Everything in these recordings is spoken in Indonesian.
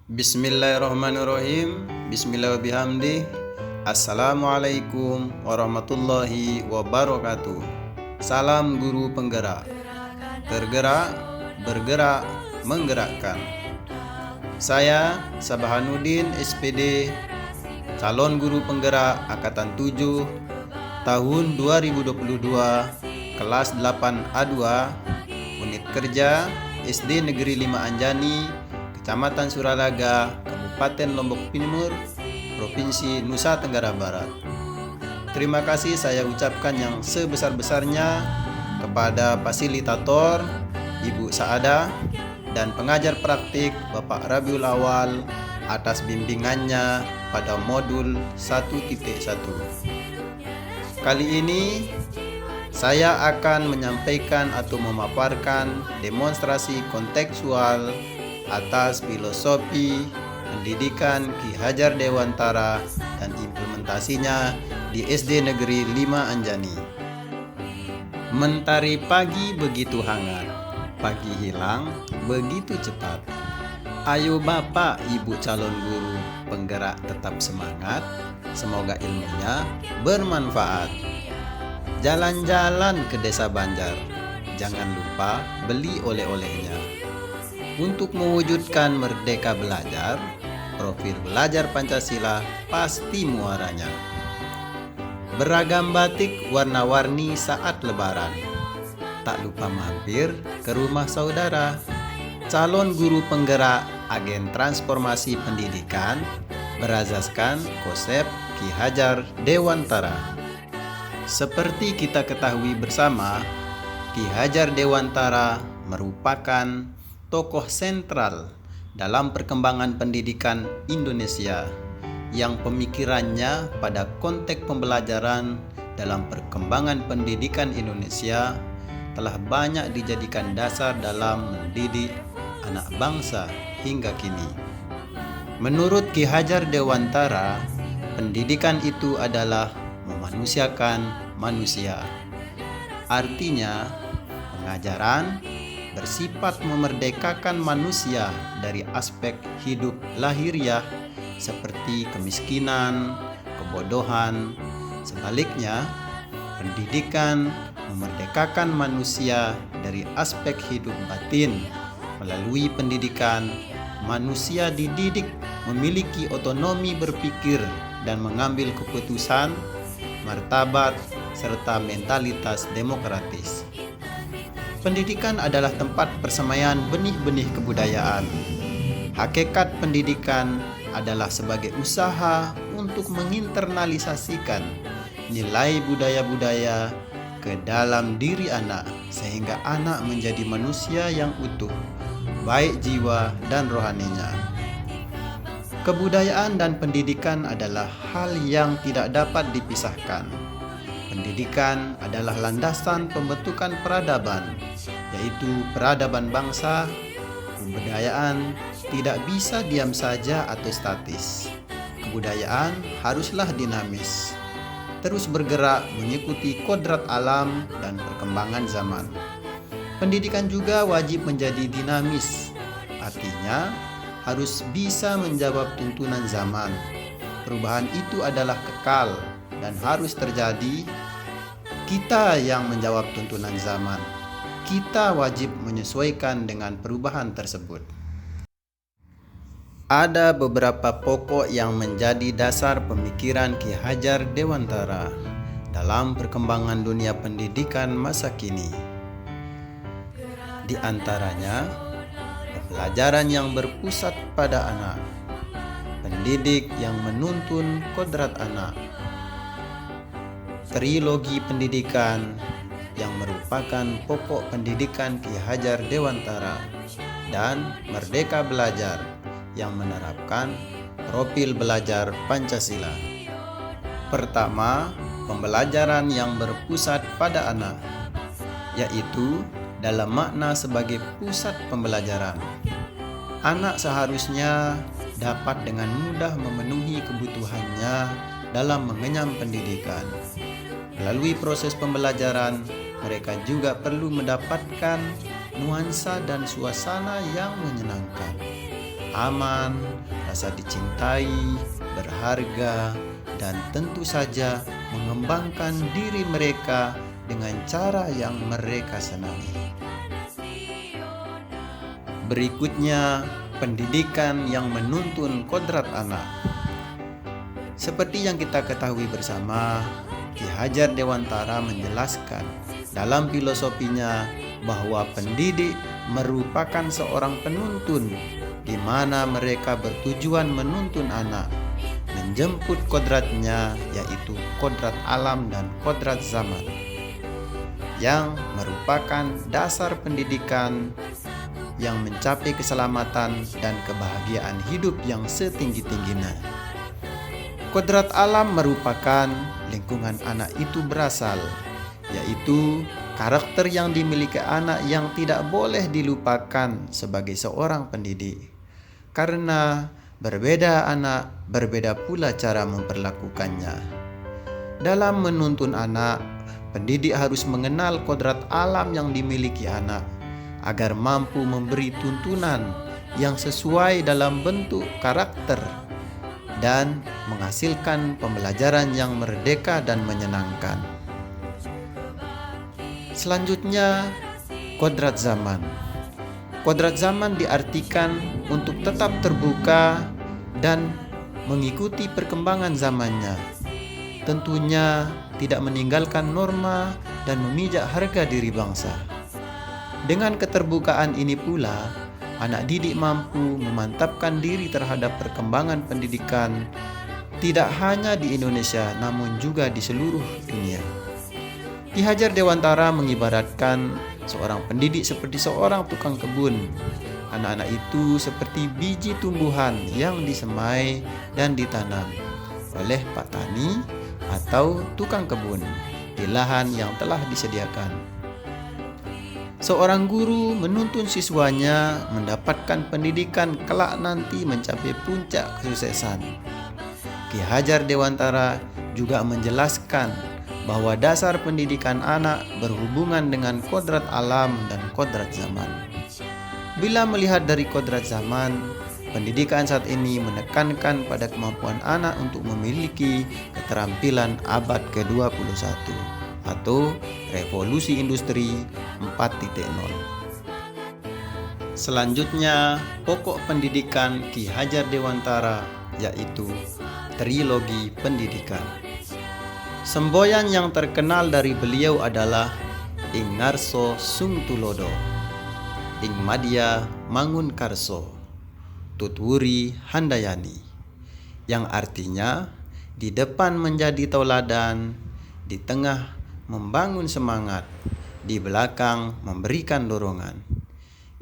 Bismillahirrahmanirrahim. Bismillahirrahmanirrahim. Assalamualaikum warahmatullahi wabarakatuh. Salam guru penggerak. Tergerak, bergerak, menggerakkan. Saya Sabahanuddin SPD, calon guru penggerak Angkatan 7 tahun 2022, kelas 8A2, unit kerja SD Negeri 5 Anjani, Kecamatan Suralaga, Kabupaten Lombok Timur, Provinsi Nusa Tenggara Barat. Terima kasih saya ucapkan yang sebesar-besarnya kepada fasilitator Ibu Saada dan pengajar praktik Bapak Rabiul Awal atas bimbingannya pada modul 1.1. Kali ini saya akan menyampaikan atau memaparkan demonstrasi kontekstual atas filosofi pendidikan Ki Hajar Dewantara dan implementasinya di SD Negeri 5 Anjani. Mentari pagi begitu hangat, pagi hilang begitu cepat. Ayo Bapak Ibu calon guru penggerak tetap semangat, semoga ilmunya bermanfaat. Jalan-jalan ke desa Banjar, jangan lupa beli oleh-olehnya. Untuk mewujudkan merdeka belajar, profil belajar Pancasila pasti muaranya. Beragam batik warna-warni saat lebaran. Tak lupa mampir ke rumah saudara. Calon guru penggerak agen transformasi pendidikan berazaskan konsep Ki Hajar Dewantara. Seperti kita ketahui bersama, Ki Hajar Dewantara merupakan tokoh sentral dalam perkembangan pendidikan Indonesia yang pemikirannya pada konteks pembelajaran dalam perkembangan pendidikan Indonesia telah banyak dijadikan dasar dalam mendidik anak bangsa hingga kini. Menurut Ki Hajar Dewantara, pendidikan itu adalah memanusiakan manusia. Artinya, pengajaran bersifat memerdekakan manusia dari aspek hidup lahiriah seperti kemiskinan, kebodohan. Sebaliknya, pendidikan memerdekakan manusia dari aspek hidup batin. Melalui pendidikan, manusia dididik memiliki otonomi berpikir dan mengambil keputusan, martabat, serta mentalitas demokratis. Pendidikan adalah tempat persemaian benih-benih kebudayaan. Hakikat pendidikan adalah sebagai usaha untuk menginternalisasikan nilai budaya-budaya ke dalam diri anak, sehingga anak menjadi manusia yang utuh, baik jiwa dan rohaninya. Kebudayaan dan pendidikan adalah hal yang tidak dapat dipisahkan. Pendidikan adalah landasan pembentukan peradaban, yaitu peradaban bangsa. Kebudayaan tidak bisa diam saja atau statis. Kebudayaan haruslah dinamis, terus bergerak mengikuti kodrat alam dan perkembangan zaman. Pendidikan juga wajib menjadi dinamis, artinya harus bisa menjawab tuntunan zaman. Perubahan itu adalah kekal dan harus terjadi. Kita yang menjawab tuntunan zaman. Kita wajib menyesuaikan dengan perubahan tersebut. Ada beberapa pokok yang menjadi dasar pemikiran Ki Hajar Dewantara dalam perkembangan dunia pendidikan masa kini. Di antaranya, pembelajaran yang berpusat pada anak, pendidik yang menuntun kodrat anak, trilogi pendidikan yang merupakan pokok pendidikan Ki Hajar Dewantara, dan Merdeka Belajar yang menerapkan profil belajar Pancasila. Pertama, pembelajaran yang berpusat pada anak, yaitu dalam makna sebagai pusat pembelajaran. Anak seharusnya dapat dengan mudah memenuhi kebutuhannya dalam mengenyam pendidikan. Melalui proses pembelajaran, mereka juga perlu mendapatkan nuansa dan suasana yang menyenangkan. aman, rasa dicintai, berharga, dan tentu saja mengembangkan diri mereka dengan cara yang mereka senangi. Berikutnya, pendidikan yang menuntun kodrat anak. Seperti yang kita ketahui bersama, Ki Hajar Dewantara menjelaskan dalam filosofinya bahwa pendidik merupakan seorang penuntun di mana mereka bertujuan menuntun anak, menjemput kodratnya, yaitu kodrat alam dan kodrat zaman, yang merupakan dasar pendidikan yang mencapai keselamatan dan kebahagiaan hidup yang setinggi-tingginya. Kodrat alam merupakan lingkungan anak itu berasal, yaitu karakter yang dimiliki anak yang tidak boleh dilupakan sebagai seorang pendidik. Karena berbeda anak, berbeda pula cara memperlakukannya. Dalam menuntun anak, pendidik harus mengenal kodrat alam yang dimiliki anak, agar mampu memberi tuntunan yang sesuai dalam bentuk karakter dan menghasilkan pembelajaran yang merdeka dan menyenangkan. Selanjutnya, kodrat zaman. Kodrat zaman diartikan untuk tetap terbuka dan mengikuti perkembangan zamannya. Tentunya tidak meninggalkan norma dan memijak harga diri bangsa. Dengan keterbukaan ini pula, anak didik mampu memantapkan diri terhadap perkembangan pendidikan tidak hanya di Indonesia namun juga di seluruh dunia. Ki Hajar Dewantara mengibaratkan seorang pendidik seperti seorang tukang kebun. Anak-anak itu seperti biji tumbuhan yang disemai dan ditanam oleh Pak Tani atau tukang kebun di lahan yang telah disediakan. Seorang guru menuntun siswanya mendapatkan pendidikan kelak nanti mencapai puncak kesuksesan. Ki Hajar Dewantara juga menjelaskan bahwa dasar pendidikan anak berhubungan dengan kodrat alam dan kodrat zaman. Bila melihat dari kodrat zaman, pendidikan saat ini menekankan pada kemampuan anak untuk memiliki keterampilan abad ke-21 atau revolusi industri 4.0. Selanjutnya, pokok pendidikan Ki Hajar Dewantara yaitu trilogi pendidikan. Semboyan yang terkenal dari beliau adalah Ing Ngarso Sung Tulodo, Ing Madya Mangun Karso, Tutwuri Handayani, yang artinya di depan menjadi tauladan, di tengah membangun semangat, di belakang memberikan dorongan.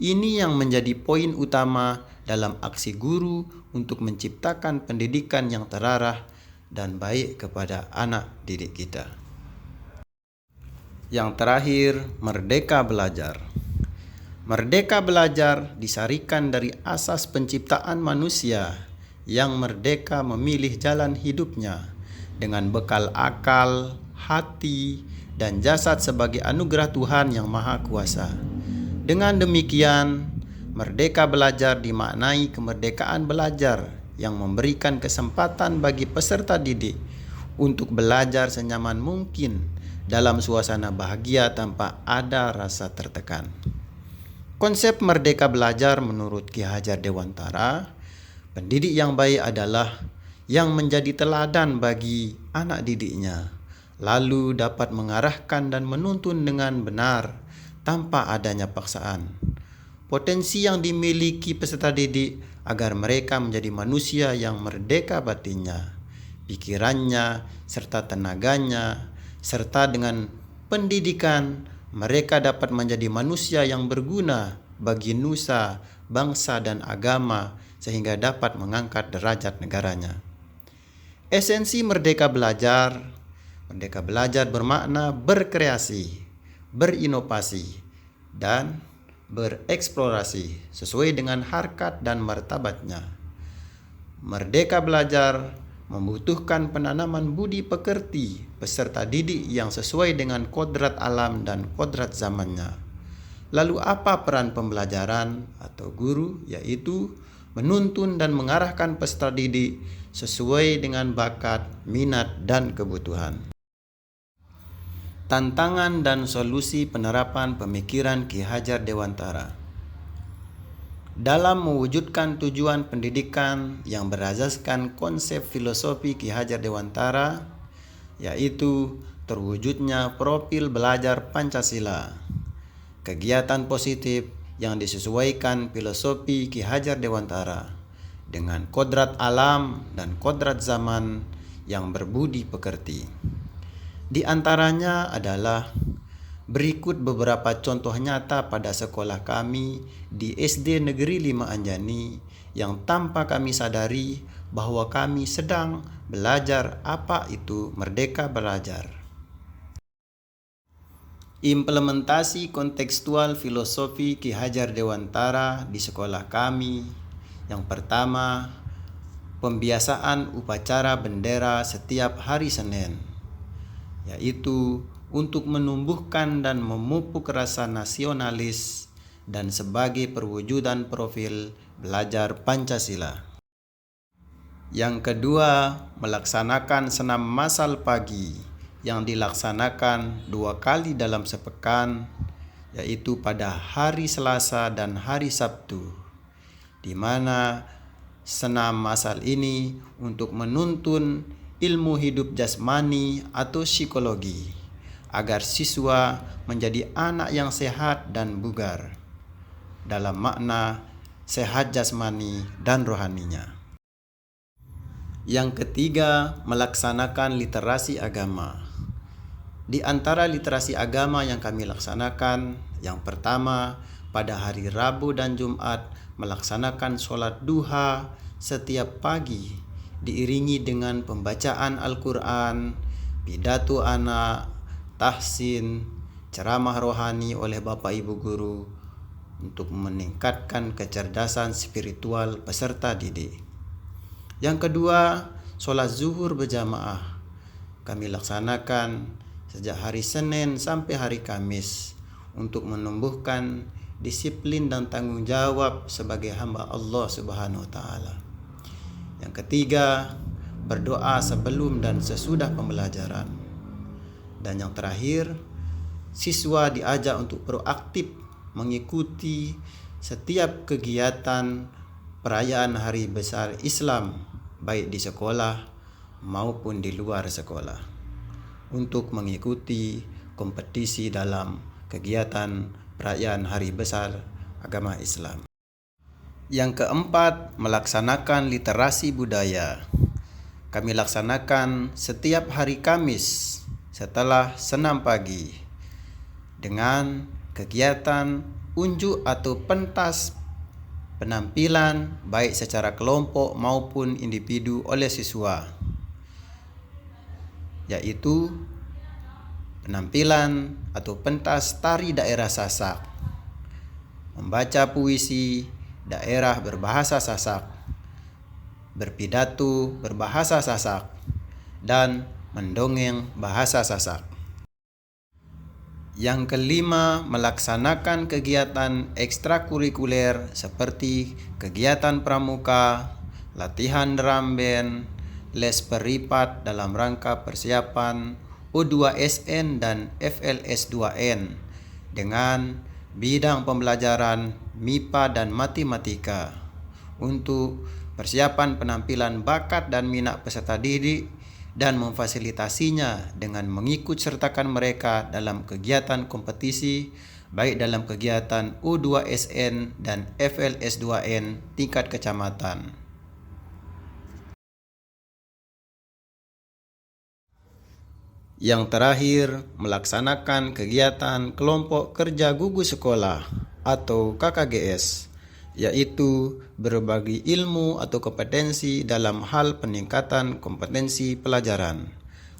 Ini yang menjadi poin utama dalam aksi guru untuk menciptakan pendidikan yang terarah dan baik kepada anak didik kita. Yang terakhir, merdeka belajar. Merdeka belajar disarikan dari asas penciptaan manusia yang merdeka memilih jalan hidupnya dengan bekal akal, hati, dan jasad sebagai anugerah Tuhan yang Maha Kuasa. Dengan demikian, merdeka belajar dimaknai kemerdekaan belajar yang memberikan kesempatan bagi peserta didik untuk belajar senyaman mungkin dalam suasana bahagia tanpa ada rasa tertekan. Konsep merdeka belajar menurut Ki Hajar Dewantara, pendidik yang baik adalah yang menjadi teladan bagi anak didiknya, lalu dapat mengarahkan dan menuntun dengan benar tanpa adanya paksaan. Potensi yang dimiliki peserta didik agar mereka menjadi manusia yang merdeka batinnya, pikirannya, serta tenaganya, serta dengan pendidikan mereka dapat menjadi manusia yang berguna bagi nusa, bangsa, dan agama sehingga dapat mengangkat derajat negaranya. Esensi merdeka belajar bermakna berkreasi, berinovasi, dan bereksplorasi sesuai dengan harkat dan martabatnya. Merdeka belajar membutuhkan penanaman budi pekerti peserta didik yang sesuai dengan kodrat alam dan kodrat zamannya. Lalu apa peran pembelajaran atau guru? Yaitu menuntun dan mengarahkan peserta didik sesuai dengan bakat, minat, dan kebutuhan. Tantangan dan solusi penerapan pemikiran Ki Hajar Dewantara. Dalam mewujudkan tujuan pendidikan yang berasaskan konsep filosofi Ki Hajar Dewantara, yaitu terwujudnya profil belajar Pancasila, kegiatan positif yang disesuaikan filosofi Ki Hajar Dewantara dengan kodrat alam dan kodrat zaman yang berbudi pekerti. Di antaranya adalah berikut beberapa contoh nyata pada sekolah kami di SD Negeri 5 Anjani yang tanpa kami sadari bahwa kami sedang belajar apa itu merdeka belajar. Implementasi kontekstual filosofi Ki Hajar Dewantara di sekolah kami. Yang pertama, pembiasaan upacara bendera setiap hari Senin, yaitu untuk menumbuhkan dan memupuk rasa nasionalis dan sebagai perwujudan profil belajar Pancasila. Yang kedua, melaksanakan senam massal pagi yang dilaksanakan 2 kali dalam sepekan, yaitu pada hari Selasa dan hari Sabtu, di mana senam massal ini untuk menuntun ilmu hidup jasmani atau psikologi agar siswa menjadi anak yang sehat dan bugar dalam makna sehat jasmani dan rohaninya. Yang ketiga, melaksanakan literasi agama. Di antara literasi agama yang kami laksanakan, yang pertama, pada hari Rabu dan Jumat melaksanakan sholat duha setiap pagi diiringi dengan pembacaan Al-Quran, pidato anak, tahsin, ceramah rohani oleh Bapak Ibu Guru untuk meningkatkan kecerdasan spiritual peserta didik. Yang kedua, sholat zuhur berjamaah. Kami laksanakan sejak hari Senin sampai hari Kamis untuk menumbuhkan disiplin dan tanggung jawab sebagai hamba Allah Subhanahu wa Ta'ala. Yang ketiga, berdoa sebelum dan sesudah pembelajaran. Dan yang terakhir, siswa diajak untuk proaktif mengikuti setiap kegiatan perayaan Hari Besar Islam, baik di sekolah maupun di luar sekolah, untuk mengikuti kompetisi dalam kegiatan perayaan Hari Besar Agama Islam. Yang keempat, melaksanakan literasi budaya. Kami laksanakan setiap hari Kamis setelah senam pagi dengan kegiatan unjuk atau pentas penampilan baik secara kelompok maupun individu oleh siswa, yaitu penampilan atau pentas tari daerah Sasak, membaca puisi daerah berbahasa Sasak, berpidato berbahasa Sasak, dan mendongeng bahasa Sasak. Yang kelima, melaksanakan kegiatan ekstrakurikuler seperti kegiatan pramuka, latihan drum band, les peripat dalam rangka persiapan U2SN dan FLS2N dengan bidang pembelajaran MIPA dan matematika untuk persiapan penampilan bakat dan minat peserta didik dan memfasilitasinya dengan mengikut sertakan mereka dalam kegiatan kompetisi baik dalam kegiatan U2SN dan FLS2N tingkat kecamatan. Yang terakhir, melaksanakan kegiatan kelompok kerja gugus sekolah atau KKGS, yaitu berbagi ilmu atau kompetensi dalam hal peningkatan kompetensi pelajaran,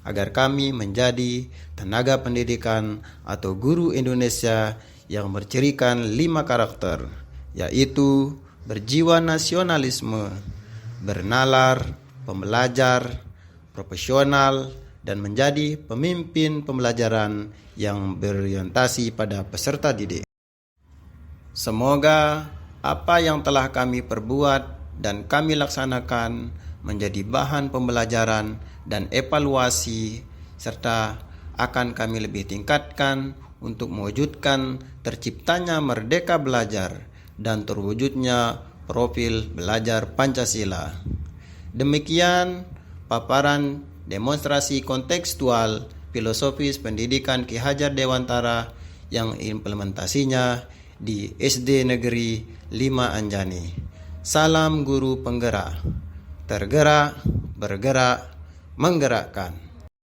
agar kami menjadi tenaga pendidikan atau guru Indonesia yang bercirikan 5 karakter, yaitu berjiwa nasionalisme, bernalar, pembelajar, profesional, dan menjadi pemimpin pembelajaran yang berorientasi pada peserta didik. Semoga apa yang telah kami perbuat dan kami laksanakan menjadi bahan pembelajaran dan evaluasi, serta akan kami lebih tingkatkan untuk mewujudkan terciptanya Merdeka Belajar dan terwujudnya profil belajar Pancasila. Demikian paparan demonstrasi kontekstual filosofis pendidikan Ki Hajar Dewantara yang implementasinya di SD Negeri 5 Anjani. Salam guru penggerak, tergerak, bergerak, menggerakkan.